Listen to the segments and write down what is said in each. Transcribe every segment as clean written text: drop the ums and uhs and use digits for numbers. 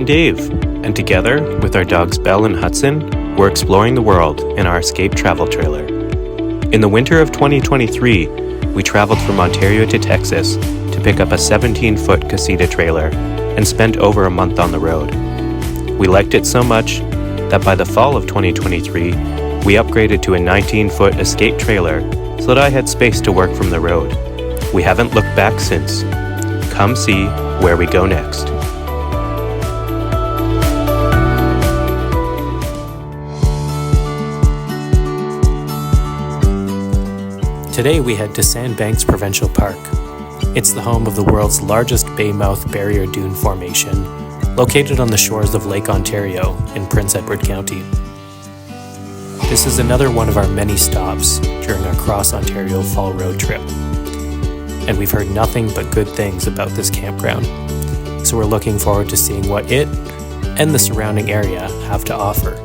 and Dave, and together, with our dogs Belle and Hudson, we're exploring the world in our Escape travel trailer. In the winter of 2023, we traveled from Ontario to Texas to pick up a 17-foot casita trailer and spent over a month on the road. We liked it so much that by the fall of 2023, we upgraded to a 19-foot Escape trailer so that I had space to work from the road. We haven't looked back since. Come see where we go next. Today we head to Sandbanks Provincial Park. It's the home of the world's largest baymouth barrier dune formation, located on the shores of Lake Ontario in Prince Edward County. This is another one of our many stops during our Cross Ontario Fall Road trip. And we've heard nothing but good things about this campground, so we're looking forward to seeing what it and the surrounding area have to offer.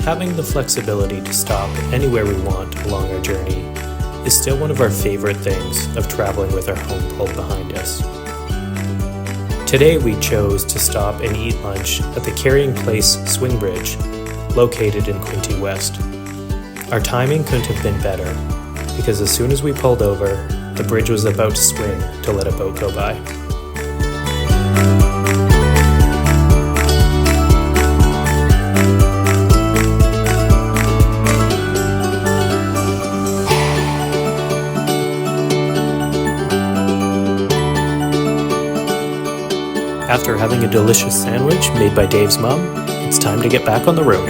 Having the flexibility to stop anywhere we want along our journey is still one of our favorite things of traveling with our home pulled behind us. Today we chose to stop and eat lunch at the Carrying Place Swing Bridge, located in Quinte West. Our timing couldn't have been better, because as soon as we pulled over, the bridge was about to swing to let a boat go by. After having a delicious sandwich made by Dave's mom, it's time to get back on the road.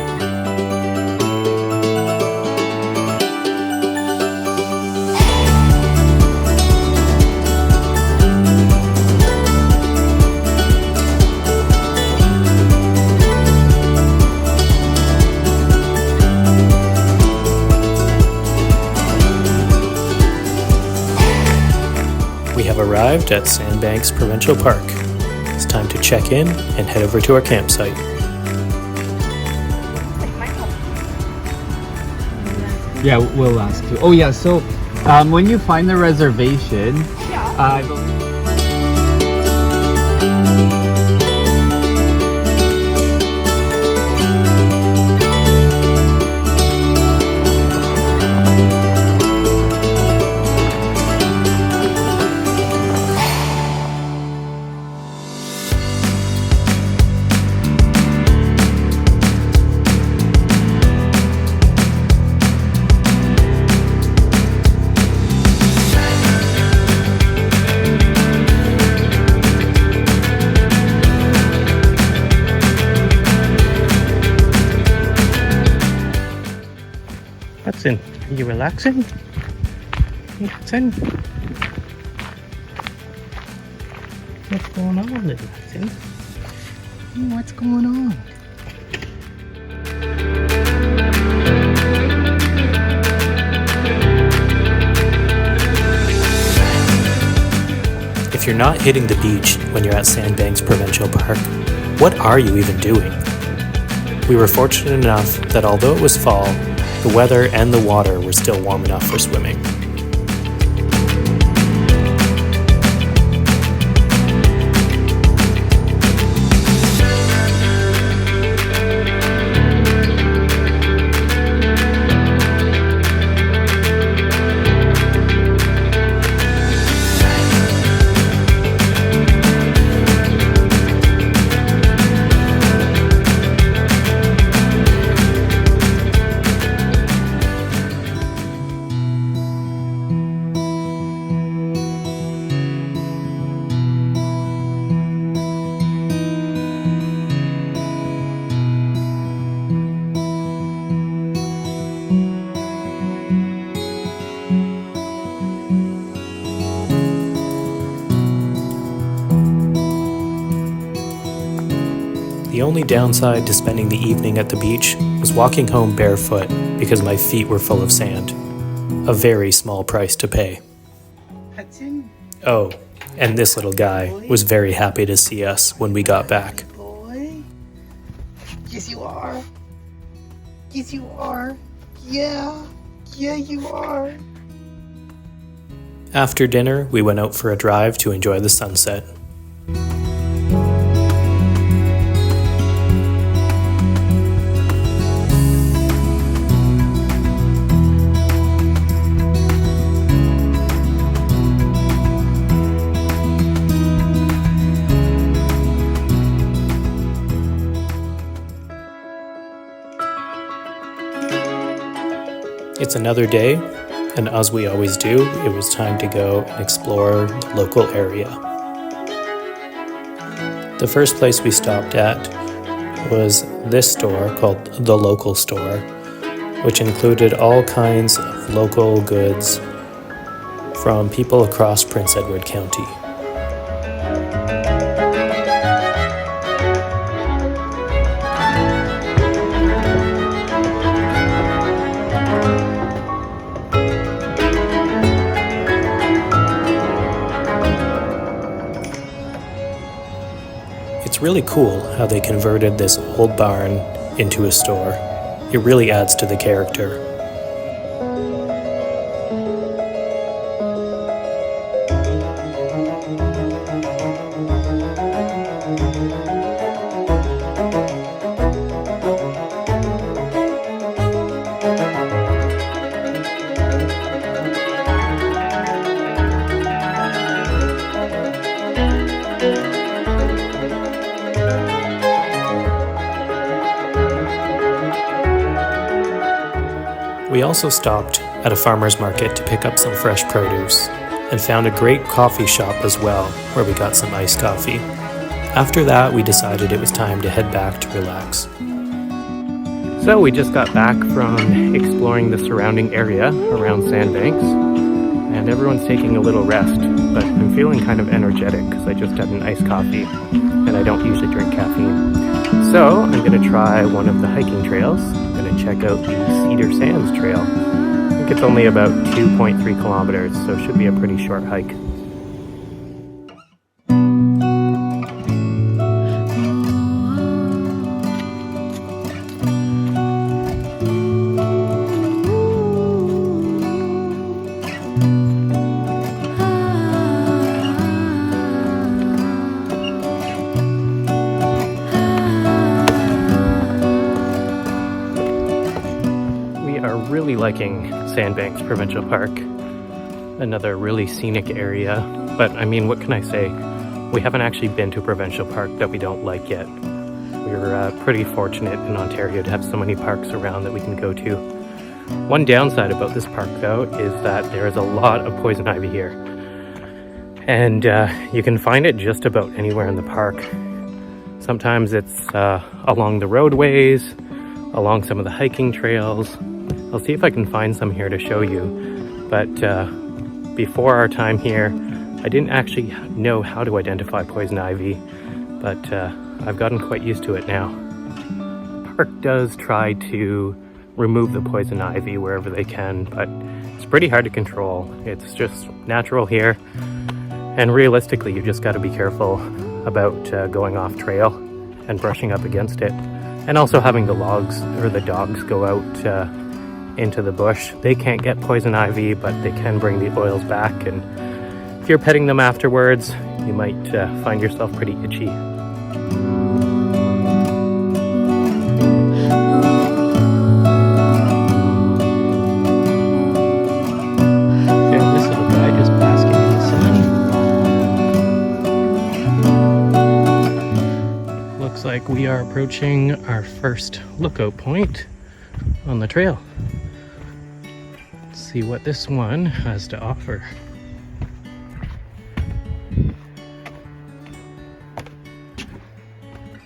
We have arrived at Sandbanks Provincial Park. It's time to check in and head over to our campsite. Yeah, we'll ask you. Oh yeah, so when you find the reservation, Hudson, are you relaxing? Hey, Hudson? What's going on, little Hudson? What's going on? If you're not hitting the beach when you're at Sandbanks Provincial Park, what are you even doing? We were fortunate enough that although it was fall, the weather and the water were still warm enough for swimming. The only downside to spending the evening at the beach was walking home barefoot because my feet were full of sand. A very small price to pay. Hudson? Oh, And this little guy was very happy to see us when we got back. Boy. Yes, you are. Yes, you are. Yeah. Yeah, you are. After dinner, we went out for a drive to enjoy the sunset. It's another day, and as we always do, it was time to go and explore the local area. The first place we stopped at was this store called the Local Store, which included all kinds of local goods from people across Prince Edward County. It's really cool how they converted this old barn into a store. It really adds to the character. We also stopped at a farmer's market to pick up some fresh produce and found a great coffee shop as well where we got some iced coffee. After that, we decided it was time to head back to relax. So we just got back from exploring the surrounding area around Sandbanks, and everyone's taking a little rest, but I'm feeling kind of energetic because I just had an iced coffee and I don't usually drink caffeine. So I'm going to try one of the hiking trails. I'm going to check out the Cedar Sands Trail. I think it's only about 2.3 kilometers, so it should be a pretty short hike. Really liking Sandbanks Provincial Park. Another really scenic area, but I mean, what can I say? We haven't actually been to a provincial park that we don't like yet. We're pretty fortunate in Ontario to have so many parks around that we can go to. One downside about this park though is that there is a lot of poison ivy here, and you can find it just about anywhere in the park. Sometimes it's along the roadways, along some of the hiking trails. I'll see if I can find some here to show you, but before our time here, I didn't actually know how to identify poison ivy, but I've gotten quite used to it now. The park does try to remove the poison ivy wherever they can, but it's pretty hard to control. It's just natural here, and realistically, you just got to be careful about going off trail and brushing up against it, and also having the dogs go out into the bush. They can't get poison ivy, but they can bring the oils back, and if you're petting them afterwards, you might find yourself pretty itchy. And this little guy just basking in the sun. Looks like we are approaching our first lookout point on the trail. See what this one has to offer.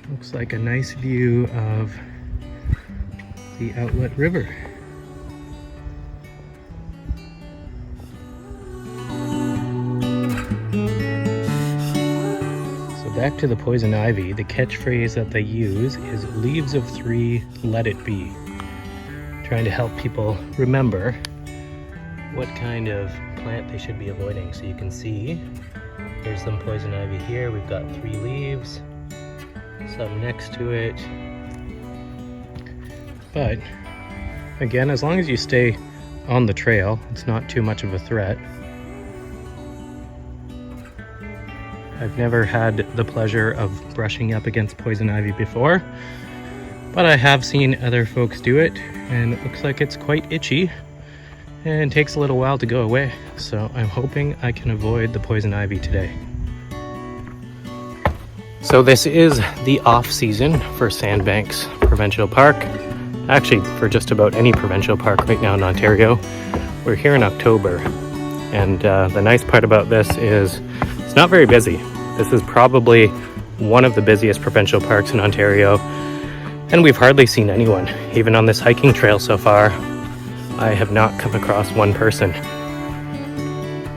Looks like a nice view of the outlet river. So back to the poison ivy, the catchphrase that they use is "leaves of 3, let it be." Trying to help people remember what kind of plant they should be avoiding. So you can see There's some poison ivy here. We've got 3 leaves, some next to it. But again, as long as you stay on the trail, it's not too much of a threat. I've never had the pleasure of brushing up against poison ivy before, but I have seen other folks do it, and it looks like it's quite itchy and takes a little while to go away. So I'm hoping I can avoid the poison ivy today. So this is the off season for Sandbanks Provincial Park. Actually, for just about any provincial park right now in Ontario. We're here in October, and the nice part about this is it's not very busy. This is probably one of the busiest provincial parks in Ontario, and we've hardly seen anyone. Even on this hiking trail so far, I have not come across one person.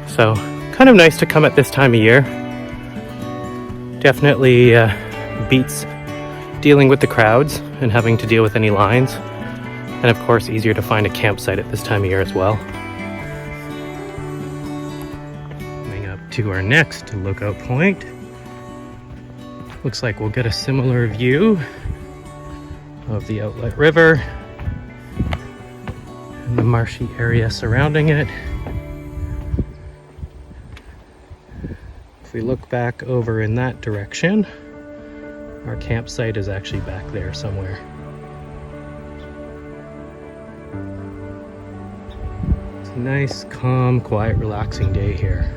So, kind of nice to come at this time of year. Definitely beats dealing with the crowds and having to deal with any lines. And of course, easier to find a campsite at this time of year as well. Coming up to our next lookout point. Looks like we'll get a similar view of the outlet river and the marshy area surrounding it. If we look back over in that direction, our campsite is actually back there somewhere. It's a nice, calm, quiet, relaxing day here.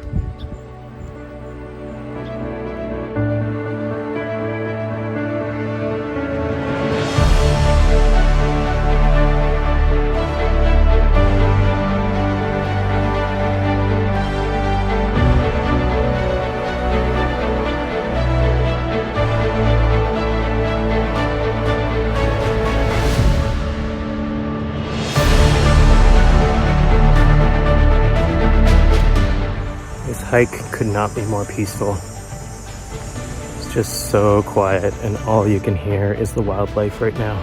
Hike could not be more peaceful. It's just so quiet, and all you can hear is the wildlife right now.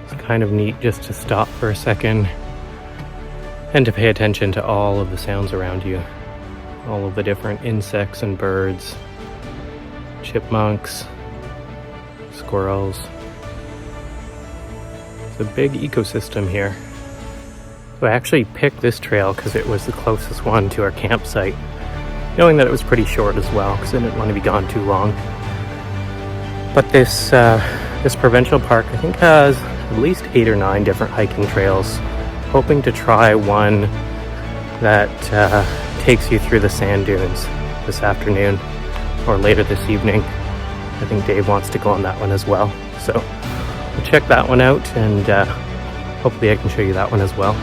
It's kind of neat just to stop for a second and to pay attention to all of the sounds around you. All of the different insects and birds, chipmunks, squirrels. It's a big ecosystem here. So I actually picked this trail because it was the closest one to our campsite, knowing that it was pretty short as well because I didn't want to be gone too long. But this provincial park, I think, has at least 8 or 9 different hiking trails. Hoping to try one that takes you through the sand dunes this afternoon or later this evening. I think Dave wants to go on that one as well. So we'll check that one out, and hopefully I can show you that one as well.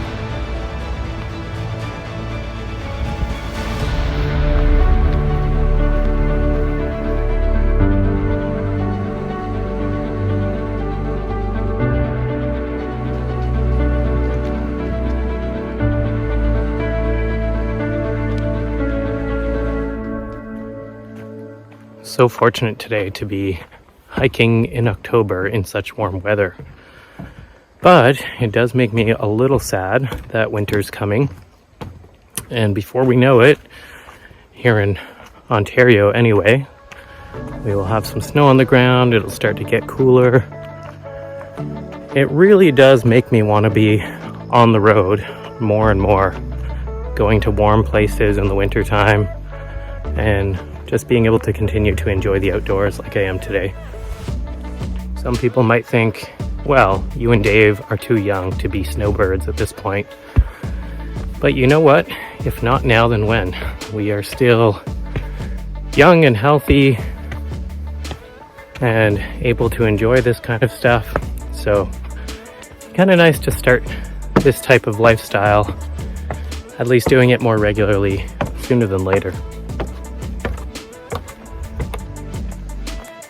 So fortunate today to be hiking in October in such warm weather. But it does make me a little sad that winter's coming. And before we know it, here in Ontario anyway, we will have some snow on the ground. It'll start to get cooler. It really does make me want to be on the road more and more, going to warm places in the wintertime and just being able to continue to enjoy the outdoors like I am today. Some people might think, well, you and Dave are too young to be snowbirds at this point. But you know what? If not now, then when? We are still young and healthy and able to enjoy this kind of stuff. So kind of nice to start this type of lifestyle, at least doing it more regularly sooner than later.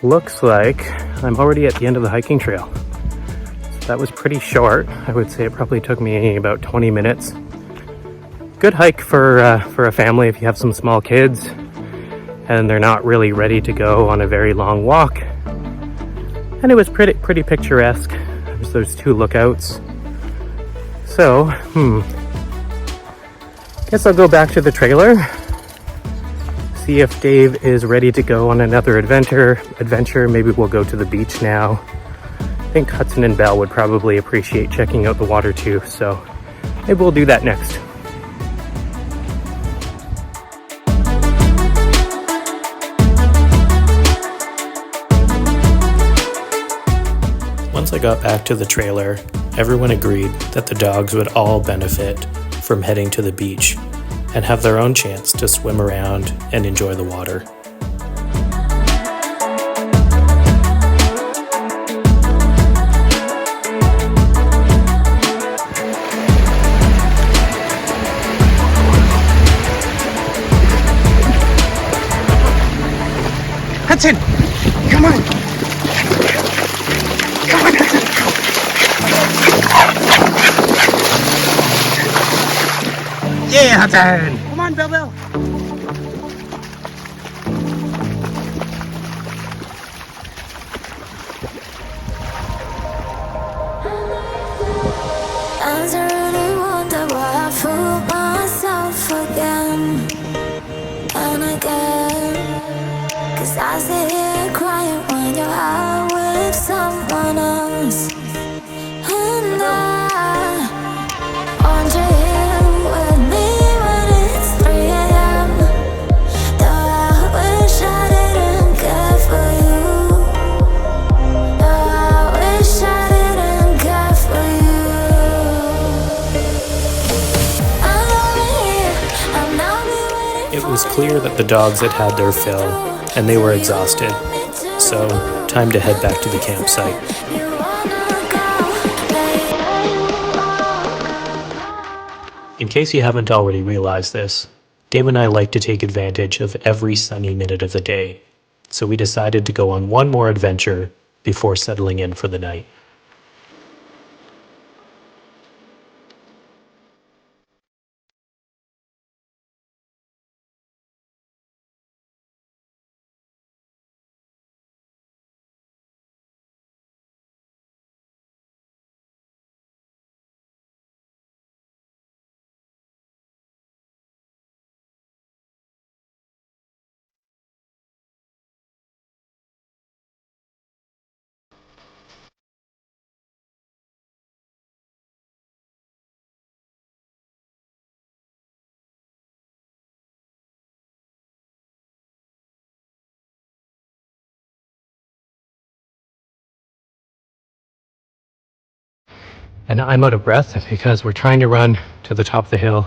Looks like I'm already at the end of the hiking trail. So that was pretty short. I would say it probably took me about 20 minutes. Good hike for a family if you have some small kids and they're not really ready to go on a very long walk. And it was pretty picturesque. There's those 2 lookouts. So, guess I'll go back to the trailer see if Dave is ready to go on another adventure. Maybe we'll go to the beach now. I think Hudson and Belle would probably appreciate checking out the water too, so maybe we'll do that next. Once I got back to the trailer, everyone agreed that the dogs would all benefit from heading to the beach and have their own chance to swim around and enjoy the water. Hudson, come on. Come on, Hudson. Yeah, Hudson. Come on, Belle. I really wonder why I fool myself again and again. 'Cause I sit here crying when you're out with someone else. And I want you here with me when it's 3 a.m. Though I wish I didn't care for you. Though I wish I didn't care for you. I'm over here, I'm now be waiting. It was clear that the dogs had had their fill and they were exhausted, so time to head back to the campsite. In case you haven't already realized this, Dave and I like to take advantage of every sunny minute of the day, so we decided to go on one more adventure before settling in for the night. And I'm out of breath because we're trying to run to the top of the hill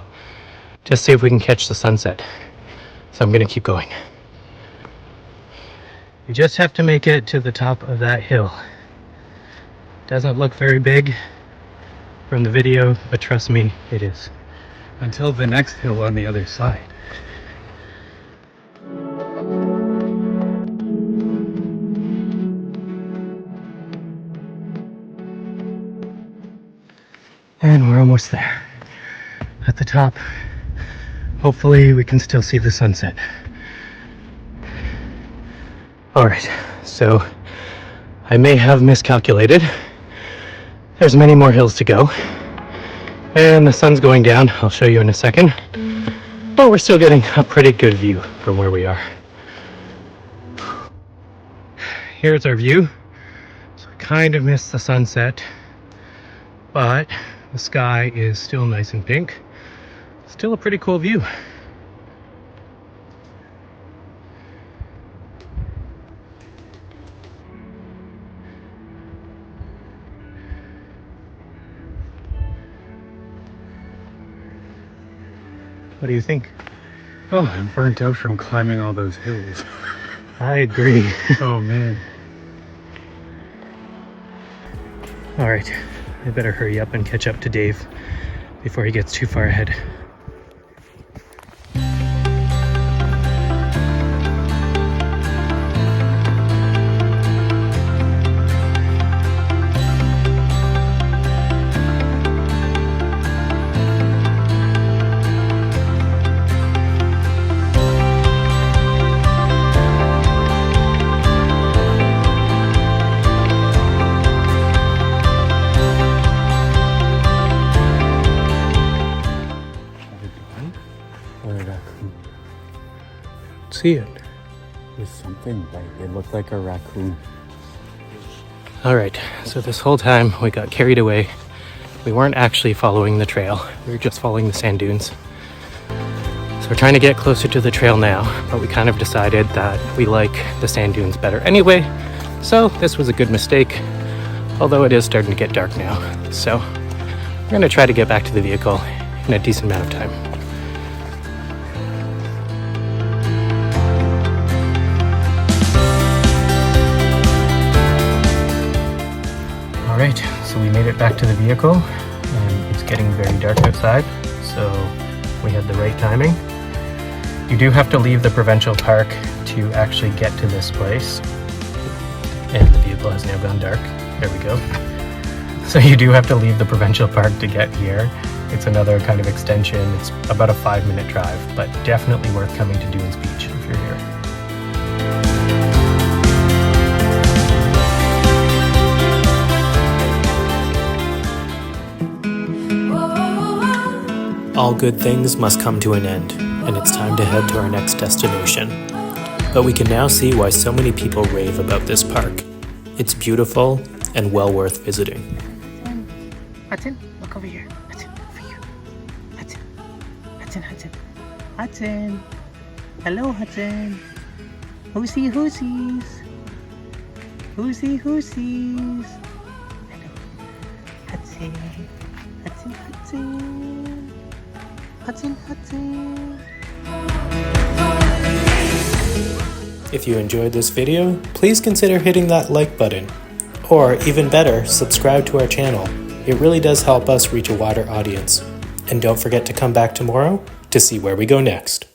to see if we can catch the sunset. So I'm gonna keep going. You just have to make it to the top of that hill. Doesn't look very big from the video, but trust me, it is. Until the next hill on the other side. And we're almost there. At the top. Hopefully we can still see the sunset. Alright, so I may have miscalculated. There's many more hills to go. And the sun's going down, I'll show you in a second. But we're still getting a pretty good view from where we are. Here's our view. So I kind of missed the sunset, but the sky is still nice and pink. Still a pretty cool view. What do you think? Oh, I'm burnt out from climbing all those hills. I agree. Oh man. All right, I better hurry up and catch up to Dave before he gets too far ahead. see it. There's something like it looked like a raccoon. Alright, so this whole time we got carried away. We weren't actually following the trail. We were just following the sand dunes. So we're trying to get closer to the trail now, but we kind of decided that we like the sand dunes better anyway. So this was a good mistake, although it is starting to get dark now. So we're going to try to get back to the vehicle in a decent amount of time. Alright, so we made it back to the vehicle, and it's getting very dark outside, so we had the right timing. You do have to leave the provincial park to actually get to this place. And the vehicle has now gone dark. There we go. So you do have to leave the provincial park to get here. It's another kind of extension. It's about a 5-minute drive, but definitely worth coming to Dunes Beach if you're here. All good things must come to an end, and it's time to head to our next destination. But we can now see why so many people rave about this park. It's beautiful and well worth visiting. Hudson, look over here. Hudson, over here. Hudson. Hudson, Hudson. Hudson. Hello, Hudson. Hoosey, hoosies. Hoosey, hoosies. Hello. Hudson. Hudson, Hudson. Hudson, Hudson. If you enjoyed this video, please consider hitting that like button. Or even better, subscribe to our channel. It really does help us reach a wider audience. And don't forget to come back tomorrow to see where we go next.